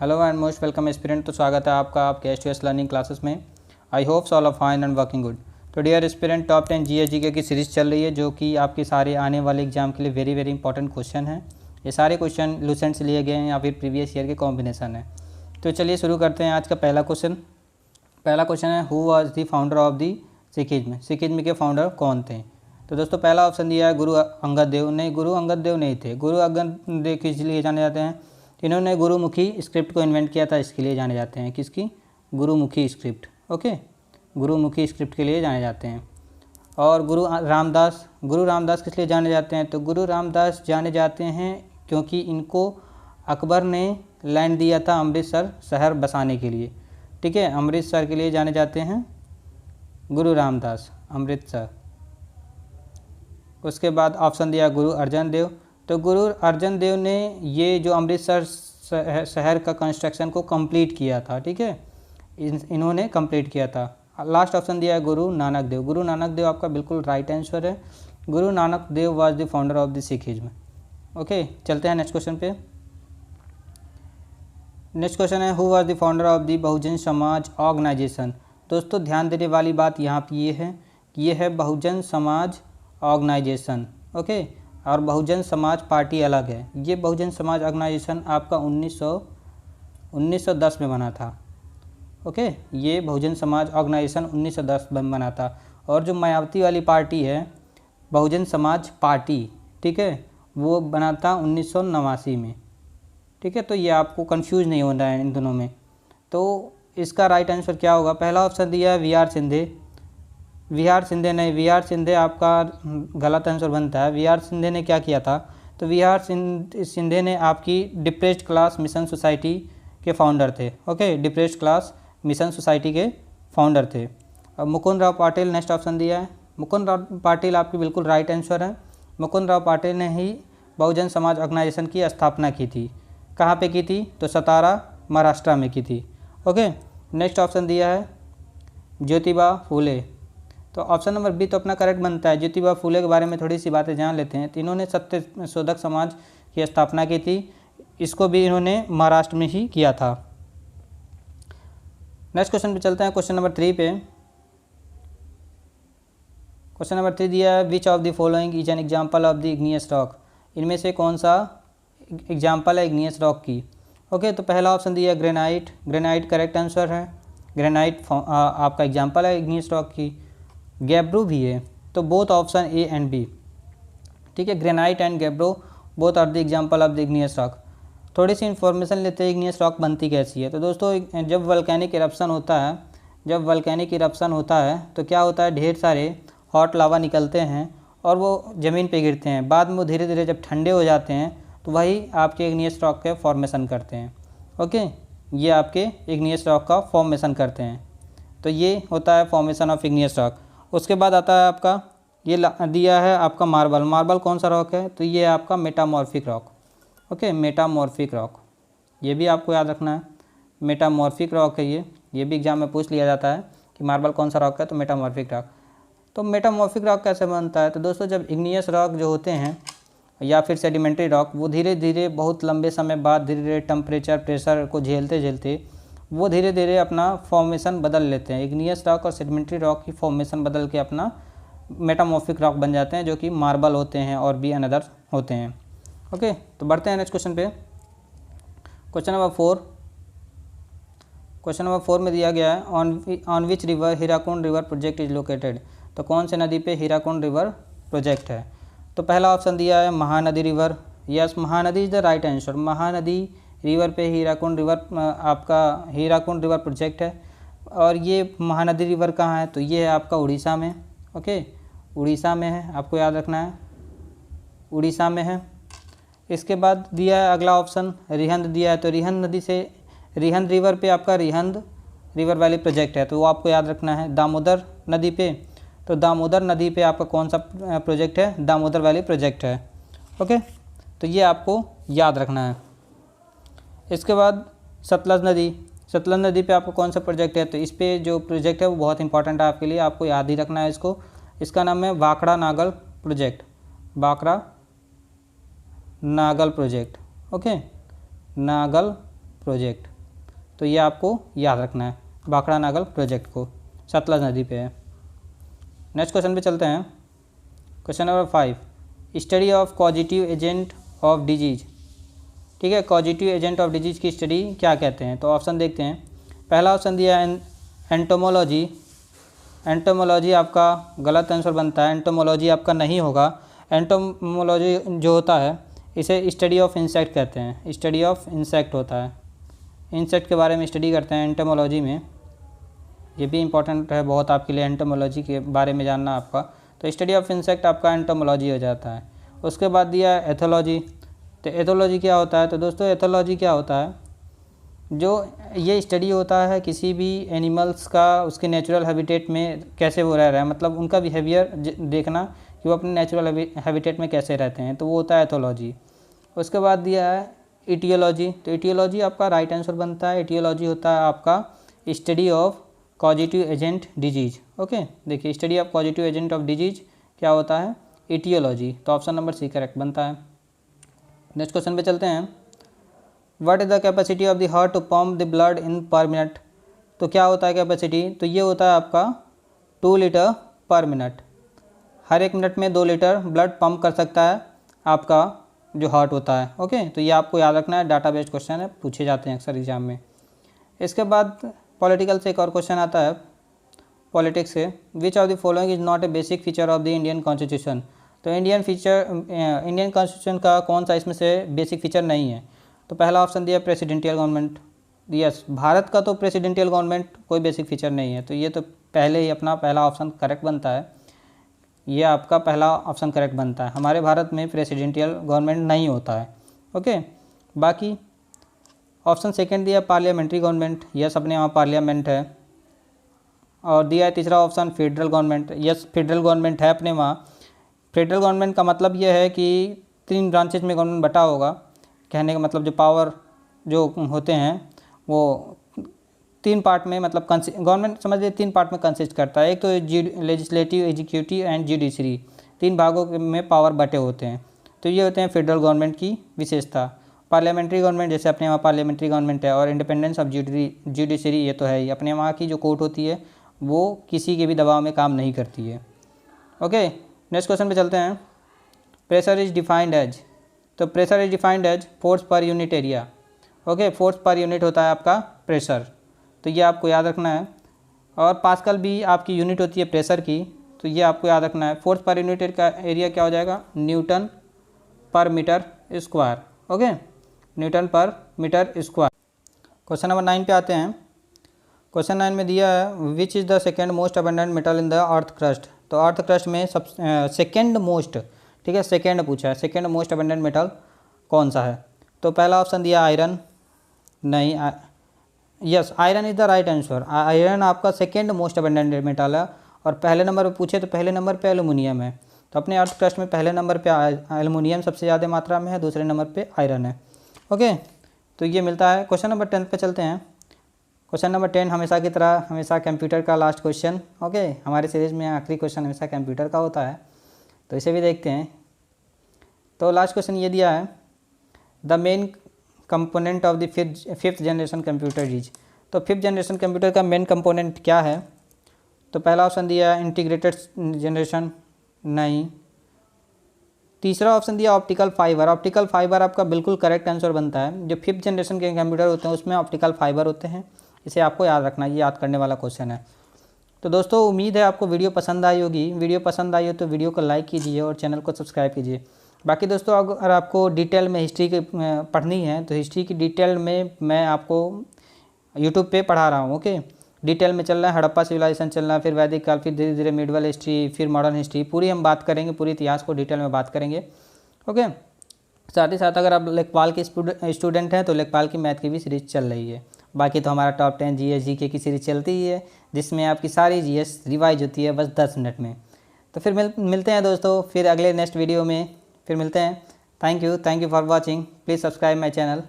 Hello and most welcome aspirant. तो स्वागत है आपका आपके एस लर्निंग क्लासेस में। I hopes all are fine and working good. तो डियर एस्पिरेंट, टॉप 10 जीके की सीरीज़ चल रही है जो कि आपके सारे आने वाले एग्जाम के लिए वेरी वेरी इंपॉर्टेंट क्वेश्चन हैं। ये सारे क्वेश्चन लूसेंट से लिए गए हैं या फिर प्रीवियस ईयर के कॉम्बिनेशन है। तो चलिए शुरू करते हैं आज का पहला क्वेश्चन। पहला क्वेश्चन है, who was the founder of the Sikhism. Sikhism के फाउंडर कौन थे? तो दोस्तों पहला ऑप्शन दिया है गुरु अंगद देव। नहीं, गुरु अंगद देव नहीं थे। गुरु अंगद देव किस लिए जाने जाते हैं? इन्होंने गुरुमुखी स्क्रिप्ट को इन्वेंट किया था, इसके लिए जाने जाते हैं। किसकी? Gurmukhi script. Okay, Gurmukhi script के लिए जाने जाते हैं। और गुरु रामदास किस लिए जाने जाते हैं? तो गुरु रामदास जाने जाते हैं क्योंकि इनको अकबर ने लैंड दिया था अमृतसर शहर बसाने के लिए। ठीक है, अमृतसर के लिए जाने जाते हैं गुरु रामदास, अमृतसर। उसके बाद ऑप्शन दिया गुरु अर्जन देव। तो गुरु अर्जन देव ने ये जो अमृतसर शहर का कंस्ट्रक्शन को कंप्लीट किया था। ठीक है, इन्होंने कंप्लीट किया था। लास्ट ऑप्शन दिया है गुरु नानक देव। गुरु नानक देव आपका बिल्कुल राइट आंसर है। Guru Nanak Dev was the founder of the Sikhism. Okay, चलते हैं नेक्स्ट क्वेश्चन पे। नेक्स्ट क्वेश्चन है, who was the founder of the Bahujan Samaj organisation. दोस्तों ध्यान देने वाली बात यहाँ पे ये है कि ये है बहुजन समाज ऑर्गेनाइजेशन। ओके, और बहुजन समाज पार्टी अलग है। ये बहुजन समाज ऑर्गेनाइजेशन आपका 1910 में बना था। ओके, ये बहुजन समाज ऑर्गेनाइजेशन 1910 में बना था। और जो मायावती वाली पार्टी है बहुजन समाज पार्टी, ठीक है, वो बना था 1989 में। ठीक है, तो ये आपको कंफ्यूज नहीं होना है इन दोनों में। तो इसका राइट आंसर क्या होगा? पहला ऑप्शन दिया है V R Shinde. V R Shinde नहीं, वी आर सिंधे आपका गलत आंसर बनता है। वी आर सिंधे ने क्या किया था? तो वी आर सिंधे ने आपकी डिप्रेस्ड क्लास मिशन सोसाइटी के फाउंडर थे। Okay, depressed class mission society के फाउंडर थे। अब मुकुंद राव पाटिल नेक्स्ट ऑप्शन दिया है। मुकुंद राव पाटिल आपकी बिल्कुल राइट आंसर है। मुकुंद राव पाटिल ने ही बहुजन समाज ऑर्गेनाइजेशन की स्थापना की थी। कहाँ पे की थी? तो सतारा, महाराष्ट्र में की थी। ओके, नेक्स्ट ऑप्शन दिया है ज्योतिबा फूले। तो ऑप्शन नंबर बी तो अपना करेक्ट बनता है। ज्योतिबा फूले के बारे में थोड़ी सी बातें जान लेते हैं। तो इन्होंने सत्य शोधक समाज की स्थापना की थी। इसको भी इन्होंने महाराष्ट्र में ही किया था। नेक्स्ट क्वेश्चन पे चलते हैं, क्वेश्चन नंबर 3 पे। क्वेश्चन नंबर 3 दिया है, which of the following is an example of the igneous rock. इनमें से कौन सा एग्जाम्पल है इग्नियस रॉक की? ओके, तो पहला ऑप्शन दिया ग्रेनाइट। ग्रेनाइट करेक्ट आंसर है। ग्रेनाइट आपका एग्जाम्पल है इग्नियस रॉक की। गैब्रो भी है। तो both option A and B. ठीक है, granite and gabbro both are the example of the igneous rock. थोड़ी सी इन्फॉर्मेशन लेते हैं इग्नियस रॉक बनती कैसी है। तो दोस्तों जब वल्केनिक इरप्शन होता है तो क्या होता है, ढेर सारे हॉट लावा निकलते हैं और वो ज़मीन पे गिरते हैं। बाद में वो धीरे धीरे जब ठंडे हो जाते हैं तो वही आपके इग्नियस रॉक के फॉर्मेशन करते हैं। ओके, ये आपके इग्नियस रॉक का फॉर्मेशन करते हैं। तो ये होता है फॉर्मेशन ऑफ इग्नियस रॉक। उसके बाद आता है आपका ये दिया है आपका मार्बल। मार्बल कौन सा रॉक है? तो ये आपका metamorphic rock. Okay, metamorphic rock, ये भी आपको याद रखना है। मेटामॉर्फिक रॉक है ये भी एग्जाम में पूछ लिया जाता है कि मार्बल कौन सा रॉक है, तो मेटामॉर्फिक रॉक। तो मेटामॉर्फिक रॉक कैसे बनता है? तो दोस्तों जब इग्नियस रॉक जो होते हैं या फिर सेडिमेंट्री रॉक, वो धीरे धीरे बहुत लंबे समय बाद धीरे धीरे टेम्परेचर प्रेशर को झेलते झेलते वो धीरे धीरे अपना फॉर्मेशन बदल लेते हैं। इग्नियस रॉक और सेडिमेंट्री रॉक की फॉर्मेशन बदल के अपना मेटामॉर्फिक रॉक बन जाते हैं, जो कि मार्बल होते हैं और भी अनदर होते हैं। ओके, तो बढ़ते हैं नेक्स्ट क्वेश्चन पे। क्वेश्चन नंबर 4 में दिया गया है, on which river Hirakud river project is located. तो कौन से नदी पे हीराकुंड रिवर प्रोजेक्ट है? तो पहला ऑप्शन दिया है Mahanadi river. Yes, Mahanadi is the right answer. Mahanadi river पे हीराकुंड रिवर प्रोजेक्ट है। और ये महानदी रिवर कहाँ है? तो ये है आपका उड़ीसा में। ओके, उड़ीसा में है, आपको याद रखना है, उड़ीसा में है। इसके बाद दिया है अगला ऑप्शन रिहंद दिया है। तो रिहंद रिवर पे आपका रिहंद रिवर वैली प्रोजेक्ट है, तो वो आपको याद रखना है। दामोदर नदी पे, तो दामोदर नदी पे आपका कौन सा प्रोजेक्ट है? दामोदर वैली प्रोजेक्ट है। ओके, तो ये आपको याद रखना है। इसके बाद सतलज नदी पे आपको कौन सा प्रोजेक्ट है? तो इस पे जो प्रोजेक्ट है वो बहुत इंपॉर्टेंट है आपके लिए, आपको याद ही रखना है इसको। इसका नाम है Bhakra Nangal project. Bhakra Nangal project. Okay, Nangal project. तो ये आपको याद रखना है, भाखड़ा नागल प्रोजेक्ट को, सतलज नदी पे है। नेक्स्ट क्वेश्चन पे चलते हैं। Question number 5, study of causative agent of disease. ठीक है, कॉजिटिव एजेंट ऑफ डिजीज की स्टडी क्या कहते हैं? तो ऑप्शन देखते हैं। पहला ऑप्शन दिया है एंटोमोलॉजी। एंटोमोलॉजी आपका गलत आंसर बनता है, एंटोमोलॉजी आपका नहीं होगा। एंटोमोलॉजी जो होता है इसे स्टडी ऑफ इंसेक्ट कहते हैं, स्टडी ऑफ इंसेक्ट होता है, इंसेक्ट के बारे में स्टडी करते हैं एंटोमोलॉजी में। ये भी इंपॉर्टेंट है बहुत आपके लिए, एंटोमोलॉजी के बारे में जानना आपका। तो स्टडी ऑफ इंसेक्ट आपका एंटोमोलॉजी हो जाता है। उसके बाद दिया एथोलॉजी। तो एथोलॉजी क्या होता है? तो दोस्तों एथोलॉजी क्या होता है, जो ये स्टडी होता है किसी भी एनिमल्स का उसके नेचुरल हैबिटेट में कैसे वो रह रहा है, मतलब उनका बिहेवियर देखना कि वो अपने नेचुरल हैबिटेट में कैसे रहते हैं, तो वो होता है एथोलॉजी। उसके बाद दिया है इटियोलॉजी। तो इटियोलॉजी आपका राइट आंसर बनता है। इटियोलॉजी होता है आपका study of causative agent disease. Okay, देखिए study of causative agent of disease क्या होता है? इटियोलॉजी। तो ऑप्शन नंबर सी करेक्ट बनता है। नेक्स्ट क्वेश्चन पे चलते हैं। What is the capacity of the heart to pump the blood in per minute. तो क्या होता है कैपेसिटी? तो ये होता है आपका 2 लीटर पर मिनट। हर 1 मिनट में 2 लीटर ब्लड पंप कर सकता है आपका जो हार्ट होता है। ओके, तो ये आपको याद रखना है, डाटा बेस्ड क्वेश्चन है, पूछे जाते हैं अक्सर एग्जाम में। इसके बाद पॉलिटिकल से एक और क्वेश्चन आता है पॉलिटिक्स से। Which of the following is not a basic feature of the Indian constitution. तो इंडियन कॉन्स्टिट्यूशन का कौन सा इसमें से बेसिक फीचर नहीं है? तो पहला ऑप्शन दिया प्रेसिडेंशियल गवर्नमेंट। यस, भारत का तो प्रेसिडेंशियल गवर्नमेंट कोई बेसिक फीचर नहीं है, तो ये तो पहले ही अपना पहला ऑप्शन करेक्ट बनता है। ये आपका पहला ऑप्शन करेक्ट बनता है। हमारे भारत में प्रेसिडेंशियल गवर्नमेंट नहीं होता है। ओके, बाकी ऑप्शन सेकंड दिया पार्लियामेंट्री गवर्नमेंट। यस, अपने यहाँ पार्लियामेंट है। और दिया है तीसरा option federal government. Yes, federal government है अपने वहाँ। फेडरल गवर्नमेंट का मतलब ये है कि 3 ब्रांचेज में गवर्नमेंट बटा होगा। कहने का मतलब जो पावर जो होते हैं वो 3 पार्ट में, मतलब गवर्नमेंट समझ लीजिए 3 पार्ट में कंसिस्ट करता है। एक तो लेजिस्लेटिव, एग्जीक्यूटिव एंड जुडिशरी, 3 भागों में पावर बटे होते हैं। तो ये होते हैं फेडरल गवर्नमेंट की विशेषता। पार्लियामेंट्री गवर्नमेंट जैसे अपने वहाँ पार्लियामेंट्री गवर्नमेंट है, और इंडिपेंडेंस ऑफ जुडिशरी ये तो है ही, अपने वहाँ की जो कोर्ट होती है वो किसी के भी दबाव में काम नहीं करती है। ओके, नेक्स्ट क्वेश्चन पे चलते हैं। Pressure is defined as. तो pressure is defined as force per unit area. Okay, force per unit होता है आपका प्रेशर, तो ये आपको याद रखना है। और पास्कल भी आपकी यूनिट होती है प्रेशर की, तो ये आपको याद रखना है। फोर्स पर यूनिट का एरिया क्या हो जाएगा? न्यूटन पर मीटर स्क्वायर। ओके, न्यूटन पर मीटर स्क्वायर। क्वेश्चन नंबर 9 पे आते हैं। क्वेश्चन 9 में दिया है which is the second most abundant metal in the earth crust. तो अर्थ क्रस्ट में सेकेंड मोस्ट, ठीक है, सेकेंड पूछा है, सेकेंड मोस्ट अबंडेंट मेटल कौन सा है? तो पहला ऑप्शन दिया आयरन। नहीं, yes, iron is the right answer. Iron आपका सेकेंड मोस्ट अबंडेंट मेटल है। और पहले नंबर पे पूछे तो पहले नंबर पे एल्युमिनियम है। तो अपने अर्थ क्रस्ट में पहले नंबर पे एल्युमिनियम सबसे ज़्यादा मात्रा में है, दूसरे नंबर पे आयरन है। ओके, तो ये मिलता है। क्वेश्चन नंबर 10 पे चलते हैं। क्वेश्चन नंबर 10 हमेशा की तरह हमेशा कंप्यूटर का लास्ट क्वेश्चन। ओके, हमारे सीरीज़ में आखिरी क्वेश्चन हमेशा कंप्यूटर का होता है, तो इसे भी देखते हैं। तो लास्ट क्वेश्चन ये दिया है the main component of the fifth generation computer is. तो 5th जनरेशन कंप्यूटर का मेन कंपोनेंट क्या है? तो पहला ऑप्शन दिया है इंटीग्रेटेड जनरेशन। नहीं। तीसरा ऑप्शन दिया ऑप्टिकल फाइबर। ऑप्टिकल फाइबर आपका बिल्कुल करेक्ट आंसर बनता है। जो 5th जनरेशन के कंप्यूटर होते हैं उसमें ऑप्टिकल फाइबर होते हैं, इसे आपको याद रखना, ये याद करने वाला क्वेश्चन है। तो दोस्तों उम्मीद है आपको वीडियो पसंद आई होगी। वीडियो पसंद आई हो तो वीडियो को लाइक कीजिए और चैनल को सब्सक्राइब कीजिए। बाकी दोस्तों अगर आपको डिटेल में हिस्ट्री की पढ़नी है तो हिस्ट्री की डिटेल में मैं आपको यूट्यूब पे पढ़ा रहा हूँ। ओके, डिटेल में चल रहा है, हड़प्पा सिविलाइजेशन चल रहा है, फिर वैदिक काल, फिर धीरे धीरे मिडवल हिस्ट्री, फिर मॉडर्न हिस्ट्री, पूरी हम बात करेंगे, पूरी इतिहास को डिटेल में बात करेंगे। ओके, साथ ही साथ अगर आप लेखपाल के स्टूडेंट हैं तो लेखपाल की मैथ की भी सीरीज़ चल रही है। बाकी तो हमारा टॉप 10 जीएस जीके की सीरीज़ चलती ही है, जिसमें आपकी सारी जीएस रिवाइज होती है बस 10 मिनट में। तो फिर मिलते हैं दोस्तों, फिर अगले नेक्स्ट वीडियो में फिर मिलते हैं। Thank you for watching. Please subscribe my channel.